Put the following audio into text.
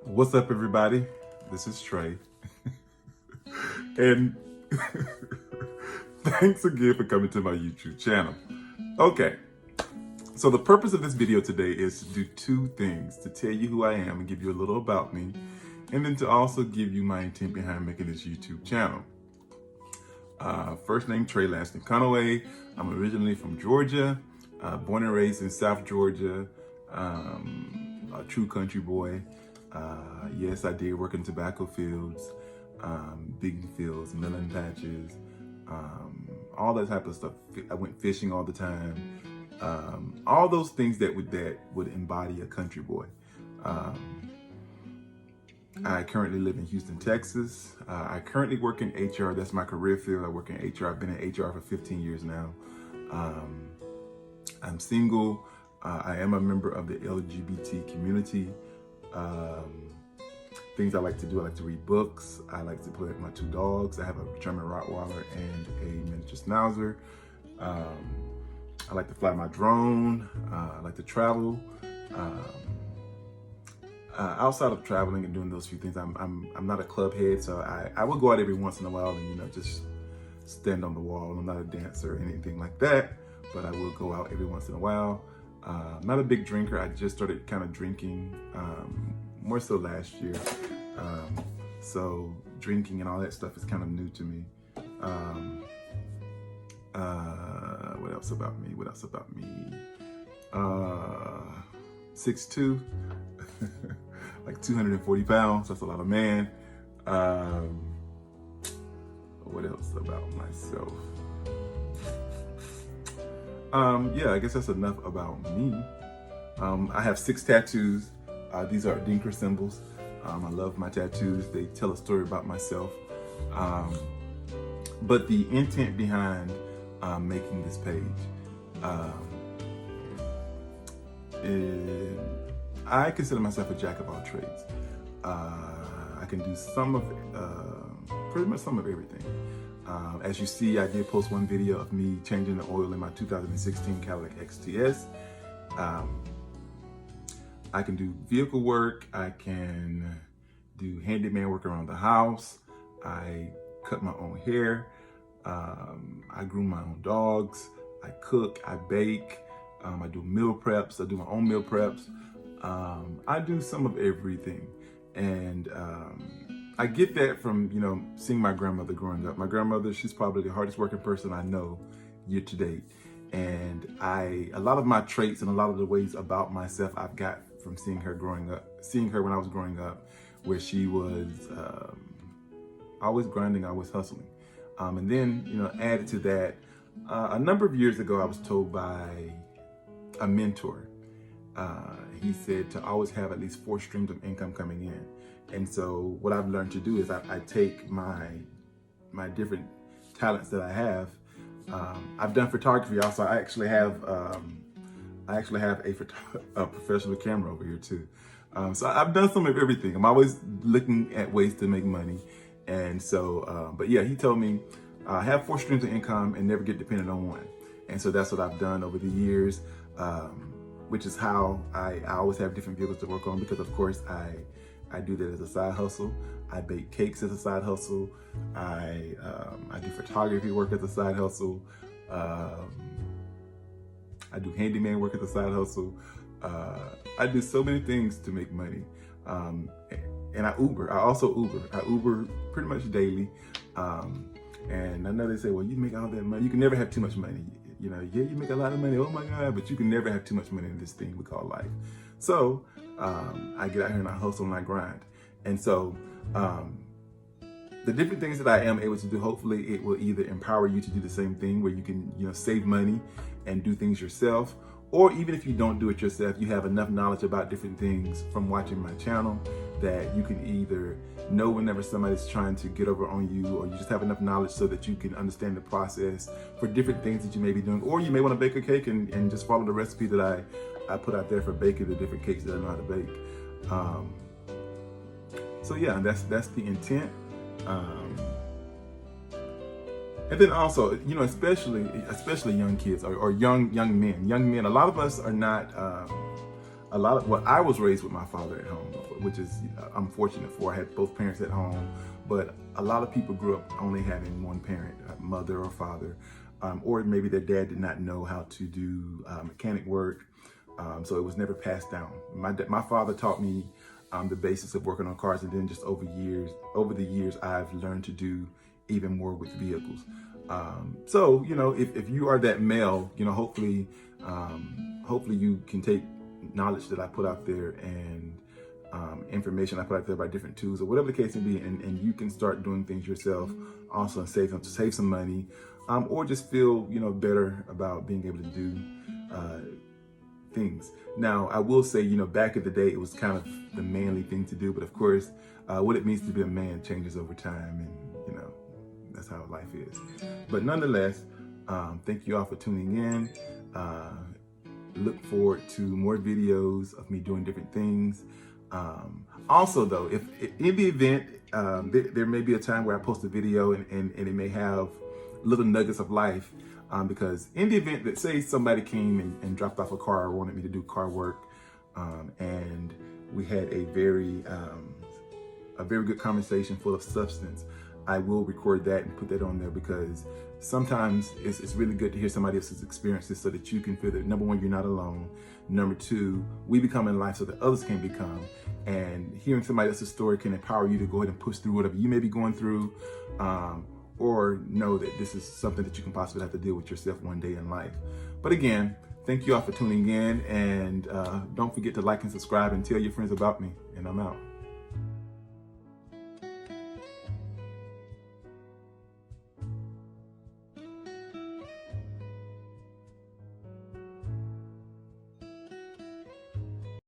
What's up, everybody? This is Trey. And thanks again for coming to my YouTube channel. Okay, so the purpose of this video today is to do two things: to tell you who I am and give you a little about me, and then to also give you my intent behind making this YouTube channel. First name, Trey Lanston Conaway. I'm originally from Georgia, born and raised in South Georgia, a true country boy. Yes, I did work in tobacco fields, bean fields, milling patches, all that type of stuff. I went fishing all the time. All those things that would embody a country boy. I currently live in Houston, Texas. I currently work in HR. That's my career field. I work in HR. I've been in HR for 15 years now. I'm single. I am a member of the LGBT community. Things I like to do: I like to read books. I like to play with my two dogs. I have a German Rottweiler and a miniature Schnauzer. I like to fly my drone. I like to travel. Outside of traveling and doing those few things, I'm not a club head, so I will go out every once in a while and just stand on the wall. I'm not a dancer or anything like that, but I will go out every once in a while. Not a big drinker. I just started kind of drinking more so last year. So drinking and all that stuff is kind of new to me. What else about me? 6'2", like 240 pounds. That's a lot of man. What else about myself? Yeah, I guess that's enough about me. I have 6 tattoos. These are Dinker symbols. I love my tattoos. They tell a story about myself. But the intent behind making this page, I consider myself a jack of all trades. I can do pretty much some of everything. As you see, I did post one video of me changing the oil in my 2016 Cadillac XTS. I can do vehicle work. I can do handyman work around the house. I cut my own hair. I groom my own dogs. I cook. I bake. I do meal preps. I do my own meal preps. I do some of everything. And I get that from, seeing my grandmother growing up. My grandmother, she's probably the hardest working person I know year to date. And a lot of my traits and a lot of the ways about myself I've got from seeing her when I was growing up, where she was always grinding, always hustling. And then, added to that, a number of years ago, I was told by a mentor, he said to always have at least 4 streams of income coming in. And so what I've learned to do is I take my different talents that I have. I've done photography also. I actually have a professional camera over here too. So I've done some of everything. I'm always looking at ways to make money. And so, but yeah, he told me, have 4 streams of income and never get dependent on one. And so that's what I've done over the years, which is how I always have different vehicles to work on, because of course I do that as a side hustle. I bake cakes as a side hustle. I do photography work as a side hustle. I do handyman work as a side hustle. I do so many things to make money. And I Uber. I also Uber. I Uber pretty much daily. And I know they say, well, you make all that money. You can never have too much money. Yeah, you make a lot of money. Oh my God, but you can never have too much money in this thing we call life. So I get out here and I hustle and I grind. And so the different things that I am able to do, hopefully it will either empower you to do the same thing, where you can, save money and do things yourself. Or even if you don't do it yourself, you have enough knowledge about different things from watching my channel that you can either know whenever somebody's trying to get over on you, or you just have enough knowledge so that you can understand the process for different things that you may be doing. Or you may want to bake a cake and just follow the recipe that I put out there for baking the different cakes that I know how to bake. So yeah, that's the intent. And then also, especially young kids or young men. A lot of us are not. I was raised with my father at home. which is I'm fortunate for. I had both parents at home, but a lot of people grew up only having one parent, a mother or father, or maybe their dad did not know how to do mechanic work, so it was never passed down. My father taught me the basis of working on cars, and then just over the years, I've learned to do even more with vehicles. So, you know, if you are that male, you know, hopefully you can take knowledge that I put out there and information I put out there by different tools or whatever the case may be, and you can start doing things yourself also and save some money, or just feel, you know, better about being able to do things. Now, I will say, you know, back in the day, it was kind of the manly thing to do, but of course, what it means to be a man changes over time, and you know, that's how life is. But nonetheless, thank you all for tuning in. Look forward to more videos of me doing different things. Also though, if in the event, there may be a time where I post a video and it may have little nuggets of life, because in the event that, say, somebody came and dropped off a car or wanted me to do car work, and we had a very good conversation full of substance, I will record that and put that on there, because sometimes it's really good to hear somebody else's experiences so that you can feel that, number one, you're not alone. Number two, we become in life so that others can become. And hearing somebody else's story can empower you to go ahead and push through whatever you may be going through, or know that this is something that you can possibly have to deal with yourself one day in life. But again, thank you all for tuning in, and don't forget to like and subscribe and tell your friends about me, and I'm out.